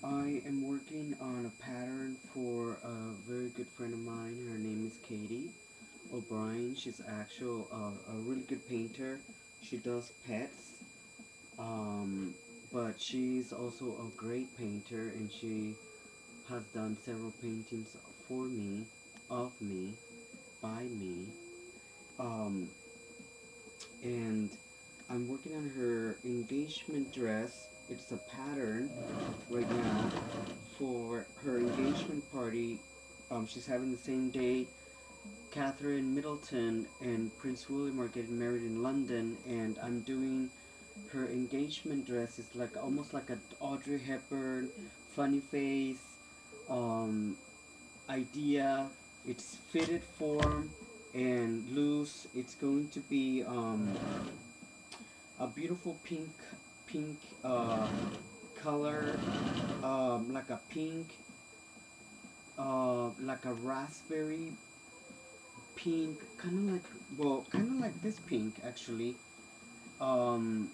I am working on a pattern for a very good friend of mine. Her name is Katie O'Brien. She's actual a really good painter. She does pets, um, but she's also a great painter, and she has done several paintings for me, of me, by me. Um, and I'm working on her engagement dress. It's a pattern right now for her engagement party. She's having the same date. Catherine Middleton and Prince William are getting married in London, and I'm doing her engagement dress. It's like almost like a Audrey Hepburn, funny face, um, idea. It's fitted form and loose. It's going to be a beautiful pink color, like a pink, like a raspberry pink, kind of like, well, kind of like this pink actually, um,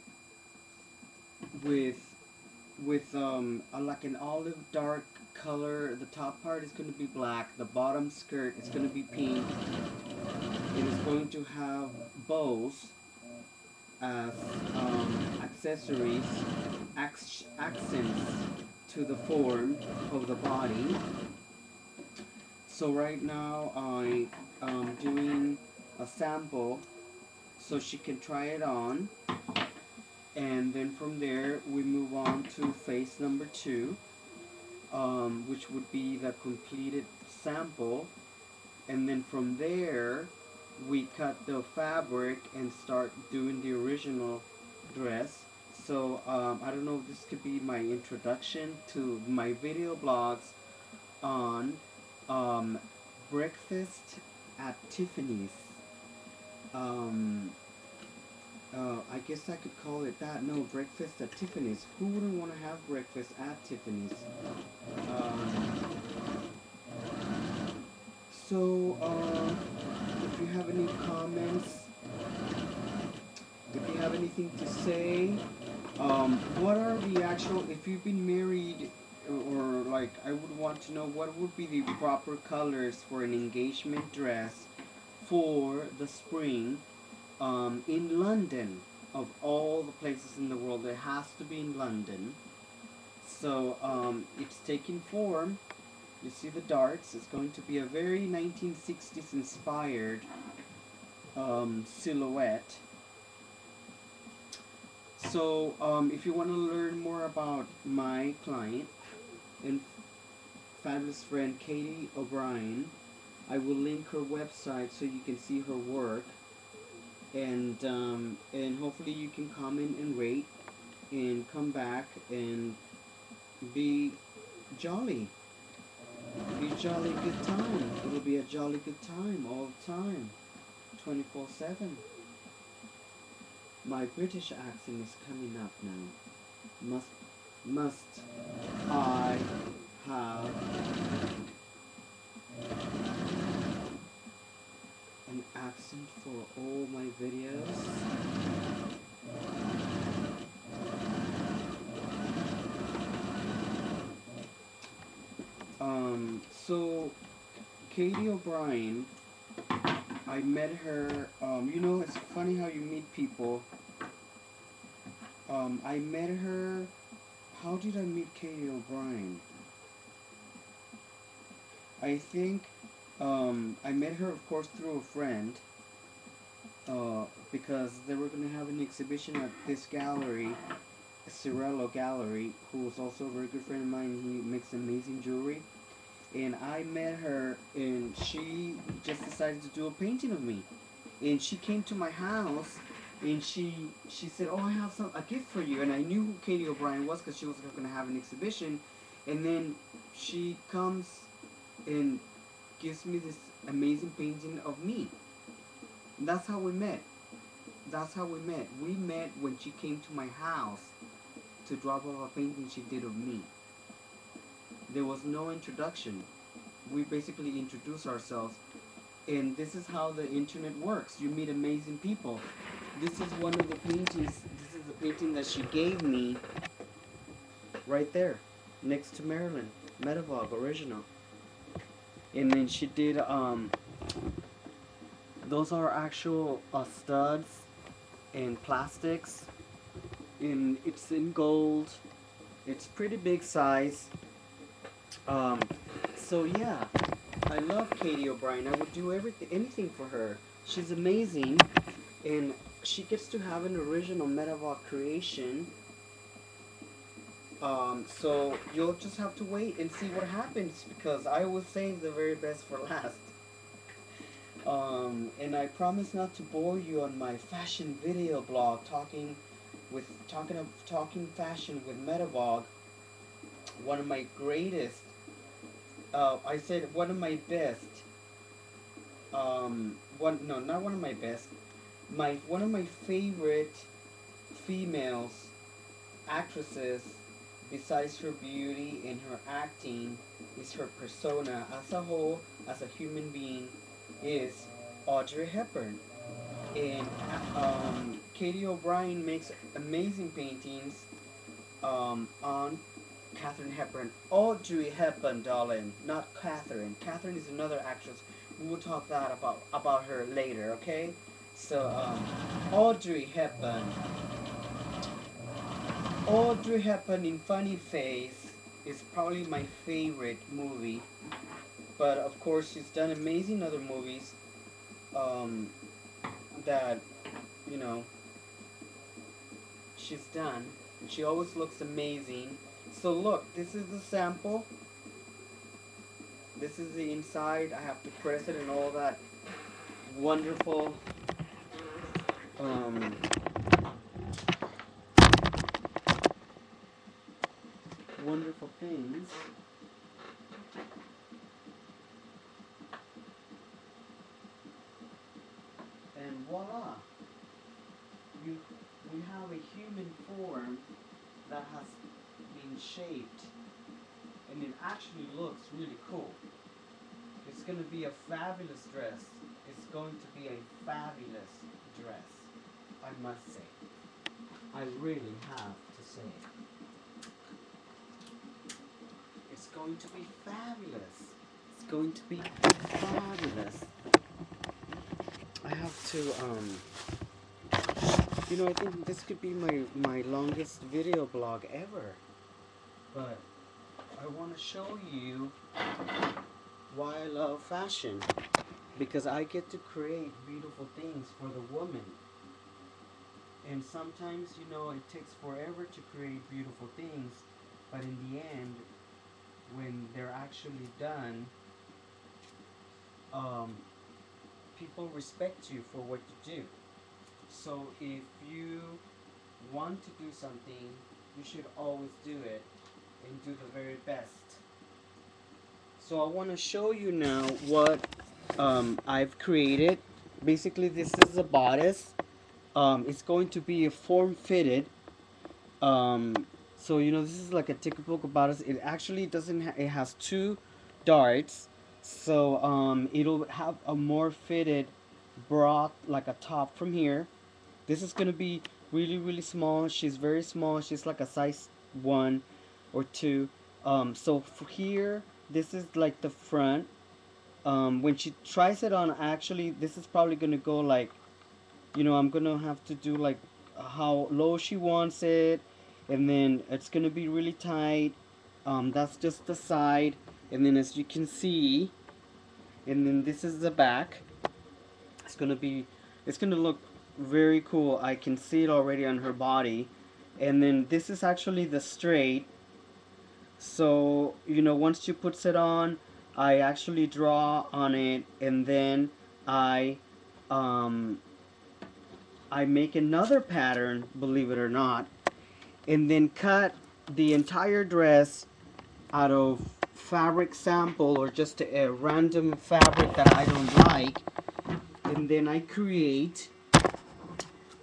with like an olive dark color. The top part is going to be black. The bottom skirt is going to be pink. It is going to have bows as accessories, accents to the form of the body. So right now I am doing a sample so she can try it on, and then from there we move on to phase number 2, which would be the completed sample, and then from there we cut the fabric and start doing the original dress. So I don't know if this could be my introduction to my video blogs on um, breakfast at Tiffany's. Um, I guess I could call it that. No, breakfast at Tiffany's. Who wouldn't want to have breakfast at Tiffany's? Um, so, if you have any comments, if you have anything to say, what are the actual, if you've been married, or like, I would want to know what would be the proper colors for an engagement dress for the spring, in London. Of all the places in the world, it has to be in London. So it's taking form. You see the darts. It's going to be a very 1960s inspired silhouette. So if you want to learn more about my client and fabulous friend Katie O'Brien, I will link her website so you can see her work, and hopefully you can comment and rate and come back and be jolly. Be jolly good time. It'll be a jolly good time all the time, 24/7. My British accent is coming up now. Must I have an accent for all my videos? So Katie O'Brien, I met her, you know, it's funny how you meet people. I met her, how did I meet Katie O'Brien? I think, I met her, of course, through a friend, because they were going to have an exhibition at this gallery, Cirello Gallery, who is also a very good friend of mine. He makes amazing jewelry. And I met her, and she just decided to do a painting of me. And she came to my house, and she said, "Oh, I have a gift for you." And I knew who Katie O'Brien was because she was going to have an exhibition. And then she comes and gives me this amazing painting of me. And that's how we met. That's how we met. We met when she came to my house to drop off a painting she did of me. There was no introduction. We basically introduced ourselves, and this is how the internet works. You meet amazing people. This is one of the paintings. This is the painting that she gave me right there. next to Marilyn. Medavog original. And then she did those are actual studs and plastics. It's in gold. It's pretty big size. Um, so yeah, I love Katie O'Brien. I would do anything for her. She's amazing, and she gets to have an original Medavog creation. So you'll just have to wait and see what happens, because I always save the very best for last. And I promise not to bore you on my fashion video blog talking fashion with Medavog. One of my greatest. I said one of my best. Not one of my best. One of my favorite females actresses, besides her beauty and her acting, is her persona as a whole, as a human being, is Audrey Hepburn. And Katie O'Brien makes amazing paintings on Katharine Hepburn. Audrey Hepburn, darling, not Katharine. Katharine is another actress. We will talk about her later, okay? So, Audrey Hepburn. Audrey Hepburn in Funny Face is probably my favorite movie. But of course, she's done amazing other movies that, you know, she's done. And she always looks amazing. So look, this is the sample. This is the inside. I have to press it and all that wonderful wonderful things. And voila! We have a human form that has been shaped, and it actually looks really cool. It's going to be a fabulous dress. It's going to be a fabulous dress, I must say. I really have to say it. It's going to be fabulous. It's going to be fabulous. I have to, I think this could be my longest video blog ever. But I want to show you why I love fashion. Because I get to create beautiful things for the woman. And sometimes, it takes forever to create beautiful things. But in the end, when they're actually done, people respect you for what you do. So if you want to do something, you should always do it and do the very best. So I want to show you now what I've created. Basically, this is a bodice. It's going to be a form-fitted. So this is like a typical bodice. It actually doesn't. It has two darts. So it'll have a more fitted bra, like a top from here. This is gonna be really, really small. She's very small. She's like a size 1 or 2. So for here, this is like the front. When she tries it on, actually, this is probably gonna go like, I'm gonna have to do like how low she wants it, and then it's gonna be really tight. That's just the side, and then as you can see, and then this is the back. It's gonna look very cool. I can see it already on her body. And then this is actually the straight. So once she puts it on, I actually draw on it, and then I make another pattern, believe it or not, and then cut the entire dress out of fabric sample, or just a random fabric that I don't like, and then I create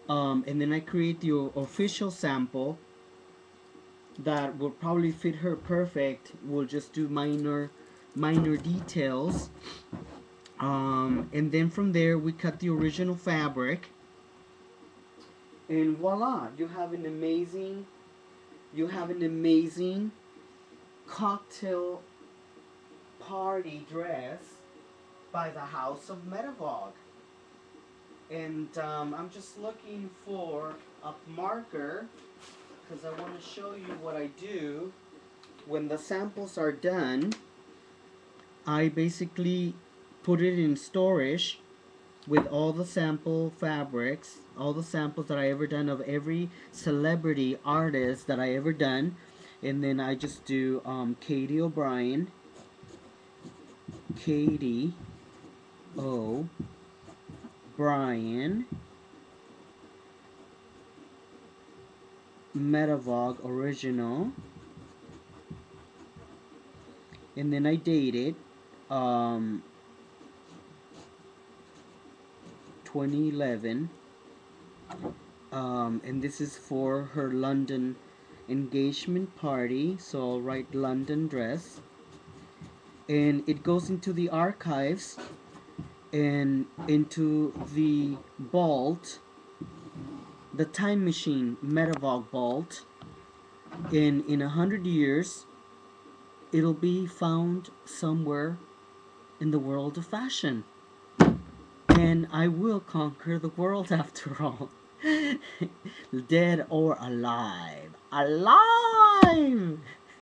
the official sample that will probably fit her perfect. We'll just do minor details, and then from there we cut the original fabric, and voila, you have an amazing cocktail party dress by the House of Medavog. And I'm just looking for a marker because I want to show you what I do. When the samples are done, I basically put it in storage with all the sample fabrics, all the samples that I ever done of every celebrity artist that I ever done. And then I just do Katie O'Brien, Katie O'Brien, Medavog original, and then I date it 2011, and this is for her London engagement party, so I'll write London dress, and it goes into the archives and into the vault, the time machine Medavog vault. In 100 years it'll be found somewhere in the world of fashion, and I will conquer the world after all. Dead or alive. Alive!